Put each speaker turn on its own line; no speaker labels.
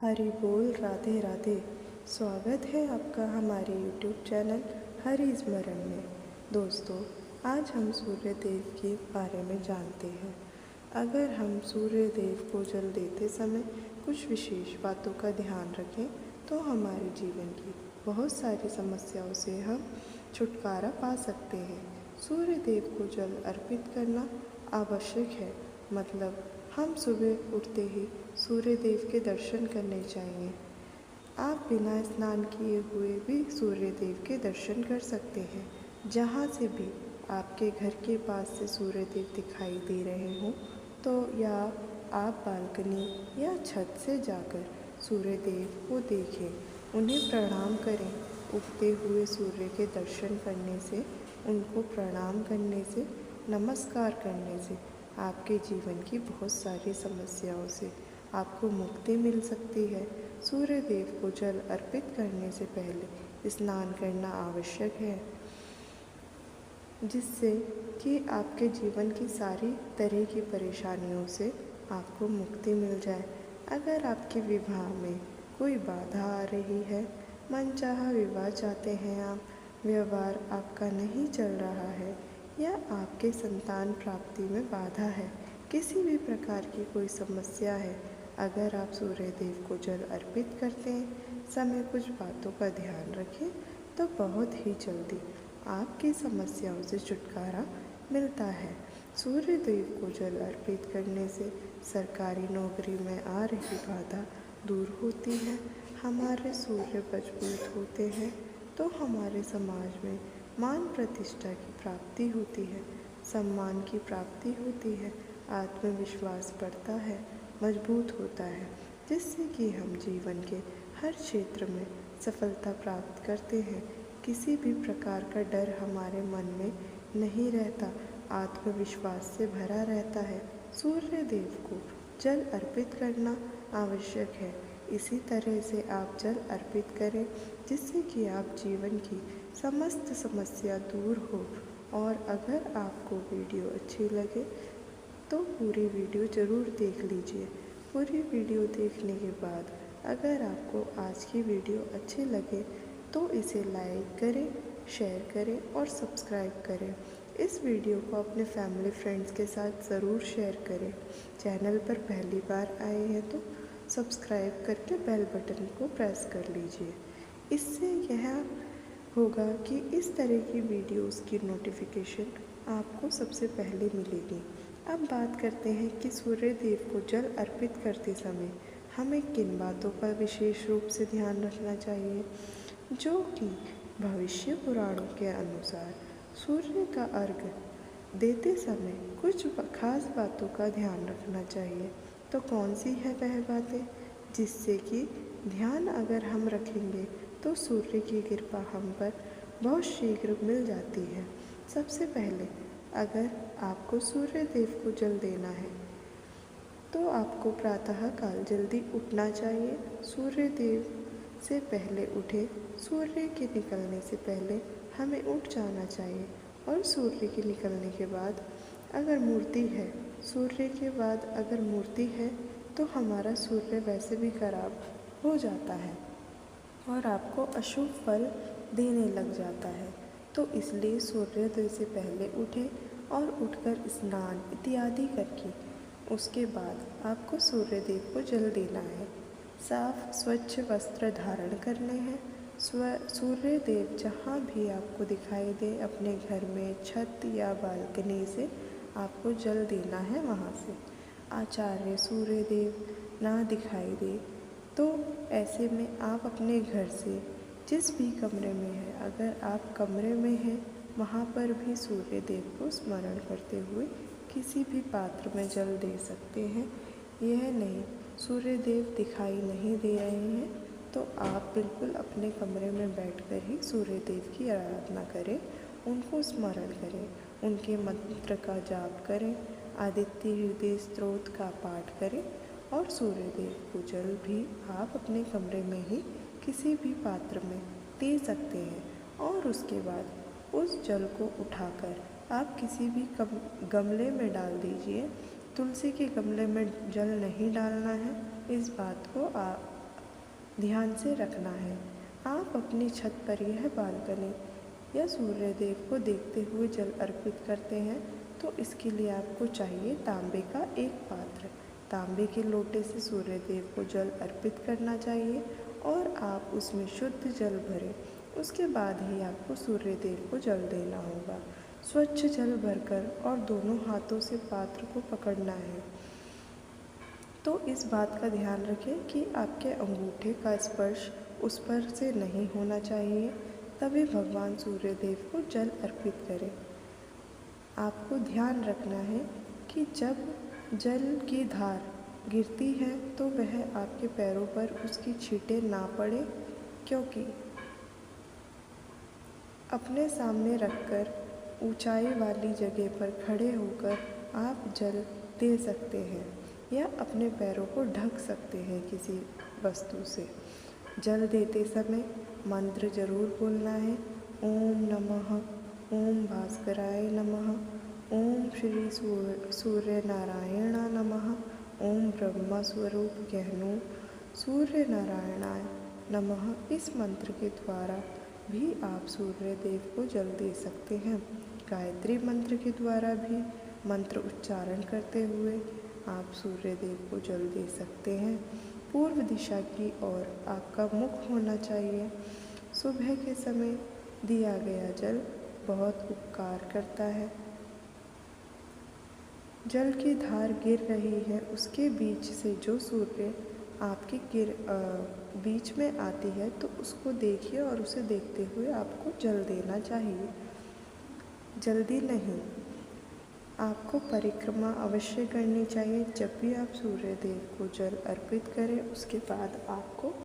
हरि बोल, राधे राधे। स्वागत है आपका हमारे YouTube चैनल हरि स्मरण में। दोस्तों, आज हम सूर्य देव के बारे में जानते हैं। अगर हम सूर्य देव को जल देते समय कुछ विशेष बातों का ध्यान रखें तो हमारे जीवन की बहुत सारी समस्याओं से हम छुटकारा पा सकते हैं। सूर्य देव को जल अर्पित करना आवश्यक है, मतलब हम सुबह उठते ही सूर्य देव के दर्शन करने चाहिए। आप बिना स्नान किए हुए भी सूर्य देव के दर्शन कर सकते हैं। जहाँ से भी आपके घर के पास से सूर्य देव दिखाई दे रहे हों, तो या आप बालकनी या छत से जाकर सूर्य देव को देखें, उन्हें प्रणाम करें। उगते हुए सूर्य के दर्शन करने से, उनको प्रणाम करने से, नमस्कार करने से आपके जीवन की बहुत सारी समस्याओं से आपको मुक्ति मिल सकती है। सूर्य देव को जल अर्पित करने से पहले स्नान करना आवश्यक है, जिससे कि आपके जीवन की सारी तरह की परेशानियों से आपको मुक्ति मिल जाए। अगर आपके विवाह में कोई बाधा आ रही है, मनचाहा विवाह चाहते हैं आप, व्यवहार आपका नहीं चल रहा है, या आपके संतान प्राप्ति में बाधा है, किसी भी प्रकार की कोई समस्या है, अगर आप सूर्य देव को जल अर्पित करते समय कुछ बातों का ध्यान रखें तो बहुत ही जल्दी आपकी समस्याओं से छुटकारा मिलता है। सूर्य देव को जल अर्पित करने से सरकारी नौकरी में आ रही बाधा दूर होती है, हमारे सूर्य मजबूत होते हैं तो हमारे समाज में मान प्रतिष्ठा की प्राप्ति होती है, सम्मान की प्राप्ति होती है, आत्मविश्वास बढ़ता है, मजबूत होता है, जिससे कि हम जीवन के हर क्षेत्र में सफलता प्राप्त करते हैं। किसी भी प्रकार का डर हमारे मन में नहीं रहता, आत्मविश्वास से भरा रहता है। सूर्य देव को जल अर्पित करना आवश्यक है। इसी तरह से आप जल अर्पित करें, जिससे कि आप जीवन की समस्त समस्या दूर हो। और अगर आपको वीडियो अच्छी लगे तो पूरी वीडियो ज़रूर देख लीजिए। पूरी वीडियो देखने के बाद अगर आपको आज की वीडियो अच्छी लगे तो इसे लाइक करें, शेयर करें और सब्सक्राइब करें। इस वीडियो को अपने फैमिली फ्रेंड्स के साथ ज़रूर शेयर करें। चैनल पर पहली बार आए हैं तो सब्सक्राइब करके बेल बटन को प्रेस कर लीजिए। इससे यह होगा कि इस तरह की वीडियोस की नोटिफिकेशन आपको सबसे पहले मिलेगी। अब बात करते हैं कि सूर्य देव को जल अर्पित करते समय हमें किन बातों का विशेष रूप से ध्यान रखना चाहिए, जो कि भविष्य पुराणों के अनुसार सूर्य का अर्घ्य देते समय कुछ खास बातों का ध्यान रखना चाहिए। तो कौन सी है वह बातें, जिससे कि ध्यान अगर हम रखेंगे तो सूर्य की कृपा हम पर बहुत शीघ्र मिल जाती है। सबसे पहले, अगर आपको सूर्य देव को जल देना है तो आपको प्रातः काल जल्दी उठना चाहिए। सूर्य देव से पहले उठे, सूर्य के निकलने से पहले हमें उठ जाना चाहिए। और सूर्य के निकलने के बाद अगर मूर्ति है, सूर्य के बाद अगर मूर्ति है तो हमारा सूर्य वैसे भी खराब हो जाता है और आपको अशुभ फल देने लग जाता है। तो इसलिए सूर्योदय से पहले उठें और उठकर स्नान इत्यादि करके उसके बाद आपको सूर्य देव को जल देना है। साफ स्वच्छ वस्त्र धारण करने हैं। सूर्य देव जहाँ भी आपको दिखाई दे, अपने घर में छत या बालकनी से आपको जल देना है वहाँ से। आचार्य सूर्य देव ना दिखाई दे तो ऐसे में आप अपने घर से जिस भी कमरे में है, अगर आप कमरे में हैं वहाँ पर भी सूर्य देव को स्मरण करते हुए किसी भी पात्र में जल दे सकते हैं। यह नहीं, सूर्य देव दिखाई नहीं दे रहे हैं तो आप बिल्कुल अपने कमरे में बैठकर ही सूर्य देव की आराधना करें, उनको स्मरण करें, उनके मंत्र का जाप करें, आदित्य हृदय स्तोत्र का पाठ करें और सूर्य देव को जल भी आप अपने कमरे में ही किसी भी पात्र में दे सकते हैं। और उसके बाद उस जल को उठाकर आप किसी भी गमले में डाल दीजिए। तुलसी के गमले में जल नहीं डालना है, इस बात को आप ध्यान से रखना है। आप अपनी छत पर यह बालकनी या सूर्य देव को देखते हुए जल अर्पित करते हैं तो इसके लिए आपको चाहिए तांबे का एक पात्र। तांबे के लोटे से सूर्य देव को जल अर्पित करना चाहिए और आप उसमें शुद्ध जल भरें। उसके बाद ही आपको सूर्य देव को जल देना होगा। स्वच्छ जल भरकर और दोनों हाथों से पात्र को पकड़ना है। तो इस बात का ध्यान रखें कि आपके अंगूठे का स्पर्श उस पर से नहीं होना चाहिए, तभी भगवान सूर्य देव को जल अर्पित करें। आपको ध्यान रखना है कि जब जल की धार गिरती है तो वह आपके पैरों पर उसकी छींटें ना पड़े, क्योंकि अपने सामने रखकर ऊंचाई वाली जगह पर खड़े होकर आप जल दे सकते हैं या अपने पैरों को ढक सकते हैं किसी वस्तु से। जल देते समय मंत्र जरूर बोलना है। ओम नमः, ओम भास्कराय नमः, ओम श्री सूर्य नारायण नमः, ओम ब्रह्म स्वरूप ज्ञानु सूर्य नारायणाय नमः। इस मंत्र के द्वारा भी आप सूर्य देव को जल दे सकते हैं। गायत्री मंत्र के द्वारा भी मंत्र उच्चारण करते हुए आप सूर्य देव को जल दे सकते हैं। पूर्व दिशा की ओर आपका मुख होना चाहिए। सुबह के समय दिया गया जल बहुत उपकार करता है। जल की धार गिर रही है, उसके बीच से जो सूर्य आपके बीच में आती है तो उसको देखिए और उसे देखते हुए आपको जल देना चाहिए। जल्दी नहीं, आपको परिक्रमा अवश्य करनी चाहिए। जब भी आप सूर्य देव को जल अर्पित करें उसके बाद आपको